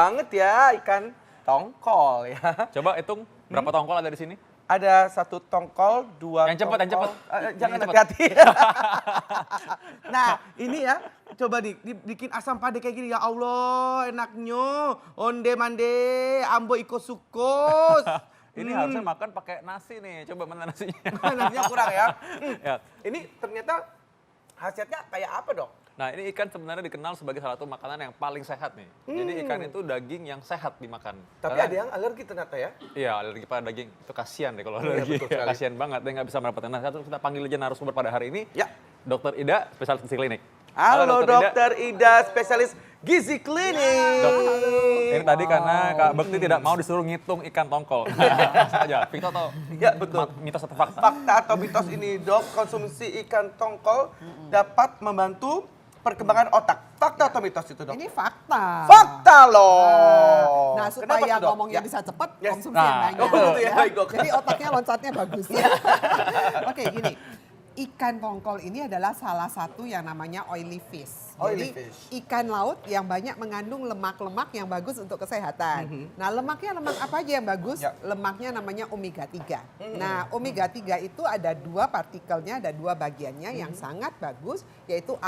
banget ya ikan tongkol ya. Coba hitung berapa tongkol ada di sini? Ada 1 tongkol, 2 Yang cepet, yang cepet. Jangan Yang cepet. hati-hati. Nah, ini ya, coba bikin asam pade kayak gini. Ya Allah, enaknya. Onde mande, ambo iko sukos. Ini harusnya makan pakai nasi nih. Coba mana nasinya? Nasinya kurang ya. Ya. Ini ternyata khasiatnya kayak apa, Dok? Nah, ini ikan sebenarnya dikenal sebagai salah satu makanan yang paling sehat nih. Jadi ikan itu daging yang sehat dimakan. Tapi Karena- ada yang alergi ternyata ya. Iya, alergi pada daging. Itu kasihan deh kalau Iya, alergi. betul sekali. Kasihan banget, dia nggak bisa mendapatkan. Nah, kita panggil aja narasumber pada hari ini. Ya. Dr. Ida, spesialis gizi klinik. Halo, Dokter Ida, spesialis gizi klinik. Dok, ini tadi karena Kak Bekti tidak mau disuruh ngitung ikan tongkol. Saja, Vito atau Ya, betul. mitos atau fakta? Fakta atau mitos ini, Dok, konsumsi ikan tongkol dapat membantu perkembangan otak. Fakta atau mitos itu, Dok? Ini fakta. Fakta loh. Nah, Kenapa supaya tuh, Dok? ngomongnya Ya. bisa cepat, Yes. konsumsi Nah, yang banyak. oh, betul ya, baik, Dok. Jadi otaknya loncatnya bagus. Oke, gini. Ikan tongkol ini adalah salah satu yang namanya oily fish. Oily Jadi fish. ikan laut yang banyak mengandung lemak-lemak yang bagus untuk kesehatan. Nah, lemaknya lemak apa aja yang bagus? Ya. Lemaknya namanya omega 3. Nah, omega 3 itu ada 2 partikelnya, ada 2 bagiannya yang sangat bagus, yaitu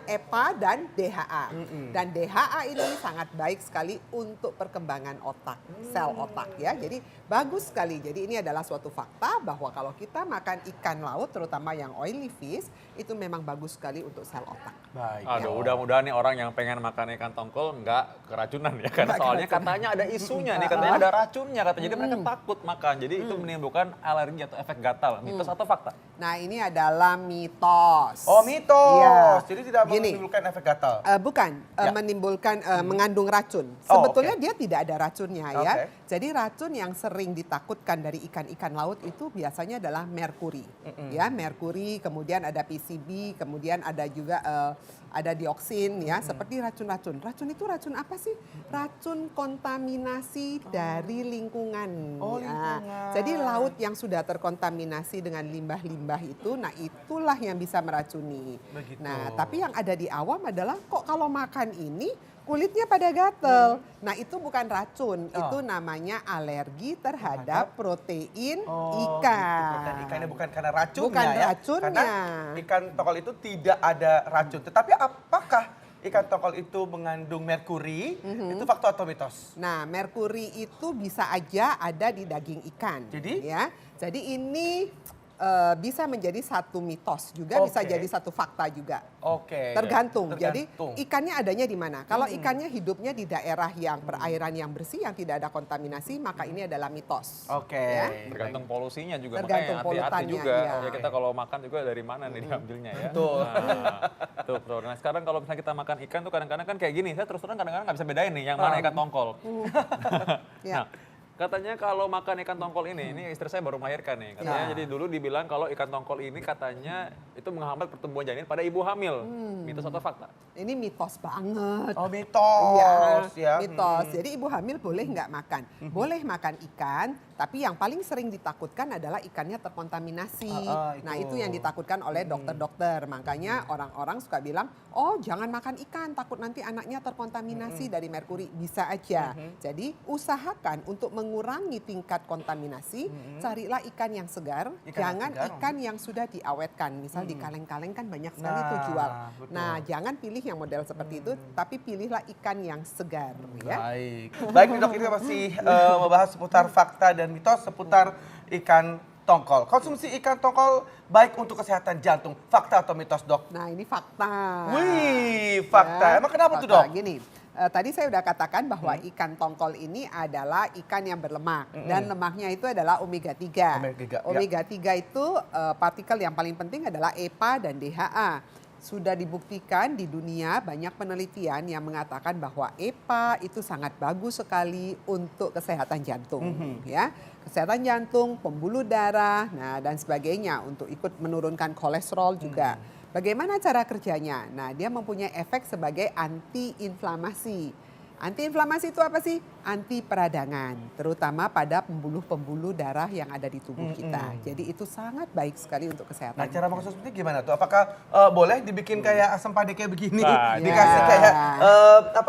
EPA dan DHA. Dan DHA ini sangat baik sekali untuk perkembangan otak, sel otak ya. Jadi bagus sekali. Jadi ini adalah suatu fakta bahwa kalau kita makan ikan laut, terutama yang oily fish, itu memang bagus sekali untuk sel otak. Baik. Aduh, mudah-mudahan nih orang yang pengen makan ikan tongkol nggak keracunan ya. Karena Nggak soalnya keracunan. katanya ada isunya nih, katanya ada racunnya katanya. Jadi mereka takut makan. Jadi itu menimbulkan alergi atau efek gatal. Mitos atau fakta? Nah, ini adalah mitos. Oh, mitos. Iya. Jadi tidak Gini. menimbulkan efek gatal. Bukan, Ya. menimbulkan mengandung racun. Oh, Sebetulnya oke. dia tidak ada racunnya ya. Oke. Jadi racun yang sering ditakutkan dari ikan-ikan laut itu biasanya adalah merkuri. Ya, merkuri, kemudian ada PCB, kemudian ada juga ada dioksin ya, seperti racun-racun. Racun itu racun apa sih? Racun kontaminasi dari lingkungan. Oh, Nah, lingkungan. jadi laut yang sudah terkontaminasi dengan limbah-limbah itu, nah itulah yang bisa meracuni. Begitu. Nah, tapi yang ada di awam adalah kok kalau makan ini kulitnya pada gatel. Nah, itu bukan racun, Oh. itu namanya alergi terhadap protein Oh, ikan. gitu. Dan ikannya bukan karena racunnya Bukan ya. racunnya. Karena ikan tongkol itu tidak ada racun. Tetapi apakah ikan tongkol itu mengandung merkuri? Itu fakta atau mitos? Nah, merkuri itu bisa aja ada di daging ikan. Jadi? Ya, jadi ini bisa menjadi satu mitos juga, bisa Oke. jadi satu fakta juga. Oke. Tergantung. Jadi Tergantung. ikannya adanya di mana? Kalau ikannya hidupnya di daerah yang perairan yang bersih, yang tidak ada kontaminasi, maka ini adalah mitos. Oke. Ya. Tergantung polusinya juga, Tergantung makanya hati-hati polutannya, juga. iya. Ya kita kalau makan juga dari mana nih diambilnya ya. Betul. Nah, tuh, bro. Nah sekarang kalau misalnya kita makan ikan tuh kadang-kadang kan kayak gini. Saya terus terang kadang-kadang nggak bisa bedain nih yang mana ikan tongkol. Ya. Nah, katanya kalau makan ikan tongkol ini istri saya baru melahirkan nih. Katanya Ya. jadi dulu dibilang kalau ikan tongkol ini katanya itu menghambat pertumbuhan janin pada ibu hamil. Mitos atau fakta? Ini mitos banget. Oh, mitos ya. Mitos. Jadi ibu hamil boleh nggak makan? Boleh makan ikan, tapi yang paling sering ditakutkan adalah ikannya terkontaminasi. Itu. Nah, itu yang ditakutkan oleh dokter-dokter. Makanya orang-orang suka bilang, oh jangan makan ikan, takut nanti anaknya terkontaminasi dari merkuri. Bisa aja. Jadi usahakan untuk mengurangi tingkat kontaminasi, carilah ikan yang segar, Ikan yang jangan segar. ikan yang sudah diawetkan. Misal di kaleng-kaleng kan banyak sekali tuh Nah, jual. betul. Nah, jangan pilih yang model seperti itu, tapi pilihlah ikan yang segar ya. Baik. Baik nih, Dok, ini masih membahas seputar fakta dan mitos seputar ikan tongkol. Konsumsi ikan tongkol baik untuk kesehatan jantung. Fakta atau mitos, Dok? Nah, ini fakta. Wih, fakta. Ya, Emang kenapa tuh, fakta. Dok? Gini, tadi saya udah katakan bahwa ikan tongkol ini adalah ikan yang berlemak dan lemaknya itu adalah omega 3. Omega 3, ya. Omega 3 itu partikel yang paling penting adalah EPA dan DHA. Sudah dibuktikan di dunia banyak penelitian yang mengatakan bahwa EPA itu sangat bagus sekali untuk kesehatan jantung, ya. Kesehatan jantung, pembuluh darah, nah dan sebagainya untuk ikut menurunkan kolesterol juga. Bagaimana cara kerjanya? Nah, dia mempunyai efek sebagai anti-inflamasi. Anti-inflamasi itu apa sih? anti peradangan, terutama pada pembuluh-pembuluh darah yang ada di tubuh kita. Jadi itu sangat baik sekali untuk kesehatan. Nah, cara mengkonsumsinya gimana tuh? Apakah boleh dibikin kayak asam pade kayak begini? Nah, Dikasih ya. kayak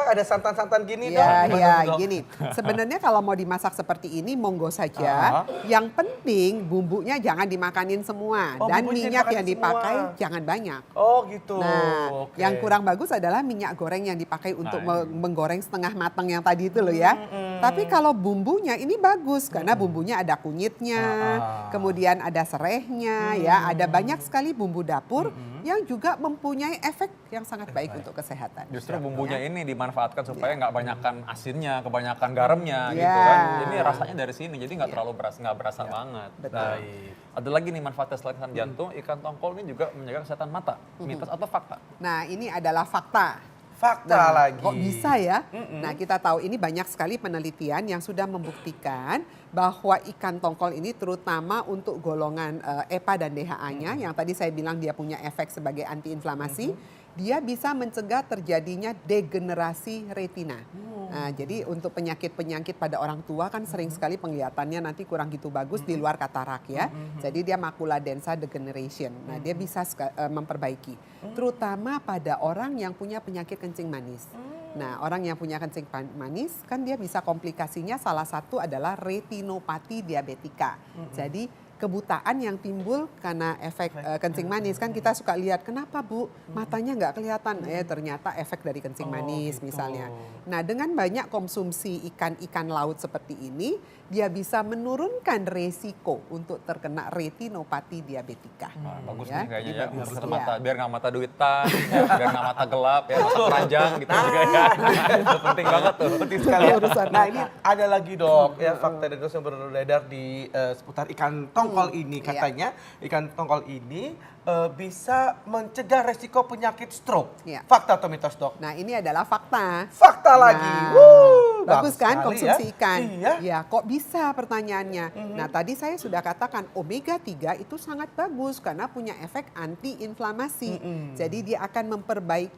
ada santan-santan gini dong? Ya, Gimana ya, tuh, Dok? gini. Sebenarnya kalau mau dimasak seperti ini, monggo saja. Yang penting bumbunya jangan dimakanin semua Oh, dan bumbunya minyak dimakanin yang dipakai semua. jangan banyak. Oh gitu. Nah, Oke. yang kurang bagus adalah minyak goreng yang dipakai untuk menggoreng setengah matang yang tadi itu loh ya. Tapi kalau bumbunya ini bagus karena bumbunya ada kunyitnya, kemudian ada serehnya, ya, ada banyak sekali bumbu dapur yang juga mempunyai efek yang sangat baik untuk kesehatan. Justru bumbunya ini dimanfaatkan supaya nggak banyakan asinnya, kebanyakan garamnya Ya. gitu kan. Ini rasanya dari sini, jadi nggak terlalu berasa banget. Betul. Baik. Ada lagi nih manfaatnya selain kesehatan jantung, ikan tongkol ini juga menjaga kesehatan mata. Mitos atau fakta? Nah, ini adalah fakta. Fakta lagi. Kok bisa ya? Nah, kita tahu ini banyak sekali penelitian yang sudah membuktikan bahwa ikan tongkol ini terutama untuk golongan EPA dan DHA-nya yang tadi saya bilang dia punya efek sebagai antiinflamasi, dia bisa mencegah terjadinya degenerasi retina. Nah, jadi untuk penyakit-penyakit pada orang tua kan sering sekali penglihatannya nanti kurang gitu bagus di luar katarak ya. Jadi dia makula densa degeneration. Nah, dia bisa memperbaiki. Terutama pada orang yang punya penyakit kencing manis. Nah, orang yang punya kencing manis kan dia bisa komplikasinya salah satu adalah retinopati diabetika. Jadi kebutaan yang timbul karena efek kencing manis kan kita suka lihat kenapa Bu matanya nggak kelihatan ternyata efek dari kencing manis gitu. misalnya. Nah dengan banyak konsumsi ikan-ikan laut seperti ini dia bisa menurunkan resiko untuk terkena retinopati diabetika. Wah, bagus Ya, nih kayaknya jadi ya, bagus. untuk Iya. mata, biar nggak mata duitan, ya, biar nggak mata gelap, ya, mata keranjang gitu juga ya. Itu penting banget tuh. Penting sekali ya. Urusan Nah ini ada lagi Dok, ya fakta dan terus yang beredar di seputar ikan tongkol ini. Katanya ikan tongkol ini bisa mencegah resiko penyakit stroke. Iya. Fakta atau mitos Dok? Nah ini adalah fakta. Fakta lagi. Nah, Wuh, bagus kan sekali konsumsi ya. ikan. Iya. Ya, kok bisa pertanyaannya. Nah, tadi saya sudah katakan omega 3 itu sangat bagus karena punya efek anti-inflamasi. Jadi dia akan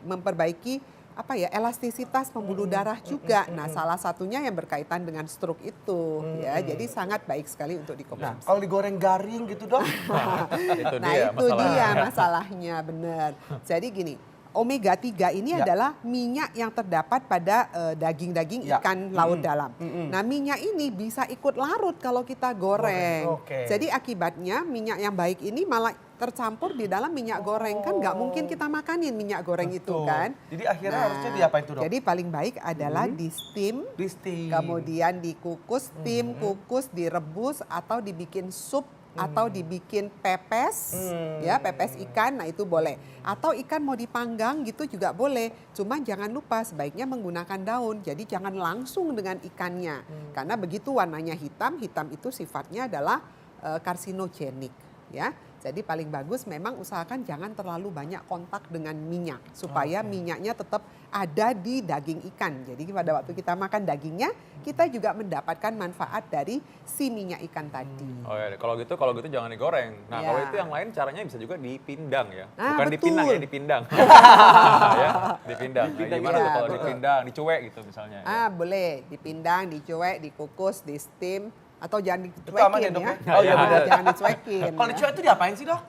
memperbaiki apa ya elastisitas pembuluh darah juga. Nah, salah satunya yang berkaitan dengan stroke itu ya. Jadi sangat baik sekali untuk Nah, dikonsumsi. kalau digoreng garing gitu Dok? Itu Nah, dia itu masalahnya. dia masalahnya, benar. Jadi gini, omega 3 ini Ya. adalah minyak yang terdapat pada daging-daging Ya. ikan laut dalam. Nah, minyak ini bisa ikut larut kalau kita goreng. Oke. Jadi akibatnya minyak yang baik ini malah tercampur di dalam minyak goreng. Kan nggak mungkin kita makanin minyak goreng itu Betul. kan. Jadi akhirnya Nah, harusnya diapain tuh Dok? Jadi paling baik adalah di steam, Di steam. kemudian dikukus, steam, kukus, direbus atau dibikin sup atau dibikin pepes, ya pepes ikan, nah itu boleh. Atau ikan mau dipanggang gitu juga boleh. Cuma jangan lupa sebaiknya menggunakan daun. Jadi jangan langsung dengan ikannya, karena begitu warnanya hitam, hitam itu sifatnya adalah karsinogenik, ya. Jadi paling bagus memang usahakan jangan terlalu banyak kontak dengan minyak supaya minyaknya tetap ada di daging ikan. Jadi pada waktu kita makan dagingnya, kita juga mendapatkan manfaat dari si minyak ikan tadi. Oh ya, kalau gitu jangan digoreng. Nah, Ya. kalau itu yang lain caranya bisa juga dipindang ya. Ah, Bukan betul. dipinang ya, dipindang. Ya, dipindang. Nah, gimana iya, tuh kalau betul. dipindang, dicuek gitu misalnya. Ah, boleh dipindang, dicuek, dikukus, di steam atau jangan aman ya, dicuekin Dok, ya. ya? Oh, iya, Ah, benar. jangan dicuekin. Kalau ya. dicuek itu diapain sih Dok?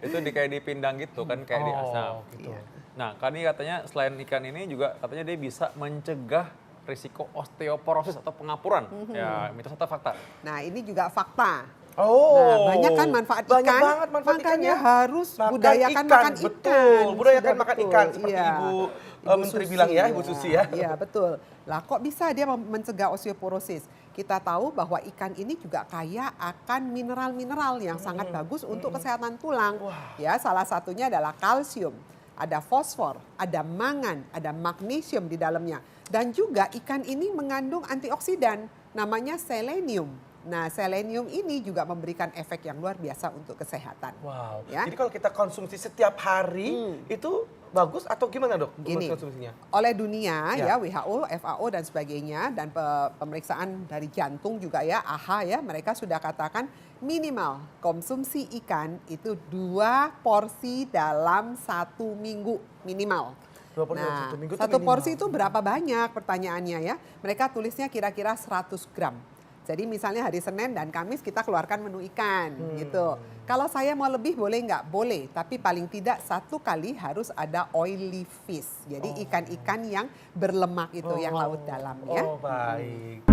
Itu kayak dipindang gitu kan, kayak di asam. gitu. Iya. Nah, kan ini katanya selain ikan ini juga katanya dia bisa mencegah risiko osteoporosis atau pengapuran. Ya, mitos atau fakta? Nah, ini juga fakta. Oh. Nah, banyak kan manfaat ikan. Banyak banget manfaat ikan makanya ya. harus budayakan makan ikan. Betul, budayakan Sudah makan betul, ikan seperti iya. Ibu Menteri bilang ya, Ibu Susi ya. Iya, betul. Lah kok bisa dia mencegah osteoporosis? Kita tahu bahwa ikan ini juga kaya akan mineral-mineral yang sangat bagus untuk kesehatan tulang. Ya, salah satunya adalah kalsium, ada fosfor, ada mangan, ada magnesium di dalamnya. Dan juga ikan ini mengandung antioksidan, namanya selenium. Nah, selenium ini juga memberikan efek yang luar biasa untuk kesehatan. Wow. Ya. Jadi kalau kita konsumsi setiap hari itu bagus atau gimana Dok? Gini, Konsumsinya? oleh dunia Ya. ya WHO, FAO dan sebagainya dan pemeriksaan dari jantung juga ya, AHA ya, mereka sudah katakan minimal konsumsi ikan itu 2 porsi dalam 1 minggu minimal. Dua porsi Nah, satu minggu tuh satu minimal. porsi itu berapa banyak pertanyaannya ya? Mereka tulisnya kira-kira 100 gram. Jadi misalnya hari Senin dan Kamis kita keluarkan menu ikan gitu. Kalau saya mau lebih boleh nggak? Boleh, tapi paling tidak 1 kali harus ada oily fish. Jadi ikan-ikan yang berlemak itu, yang laut dalam ya. Oh baik.